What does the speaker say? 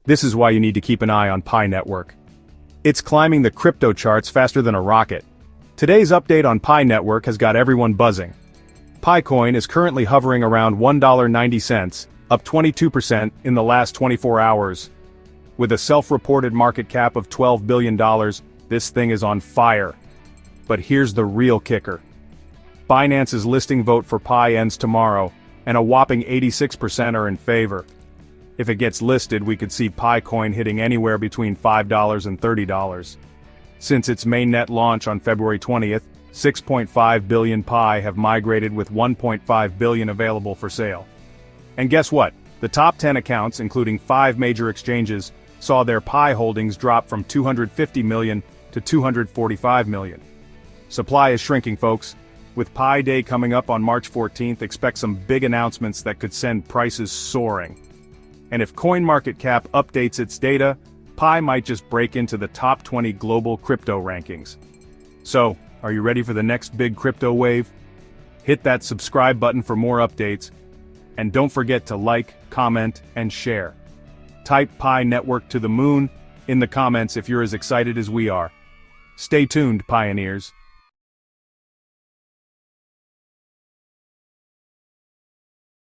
This is why you need to keep an eye on PiNetwork. It's climbing the crypto charts faster than a rocket. Today's update on PiNetwork has got everyone buzzing. PiCoin is currently hovering around $1.90, up 22% in the last 24 hours. With a self-reported market cap of $12 billion, this thing is on fire. But here's the real kicker. Binance's listing vote for Pi ends tomorrow, and a whopping 86% are in favor. If it gets listed, we could see PiCoin hitting anywhere between $5 and $30. Since its mainnet launch on February 20th, 6.5 billion Pi have migrated with 1.5 billion available for sale. And guess what? The top 10 accounts, including 5 major exchanges, saw their Pi holdings drop from 250 million to 245 million. Supply is shrinking, folks. With Pi Day coming up on March 14th, expect some big announcements that could send prices soaring. And if CoinMarketCap updates its data, Pi might just break into the top 20 global crypto rankings. So, are you ready for the next big crypto wave? Hit that subscribe button for more updates, and don't forget to like, comment, and share. Type PiNetwork to the moon in the comments if you're as excited as we are. Stay tuned, pioneers.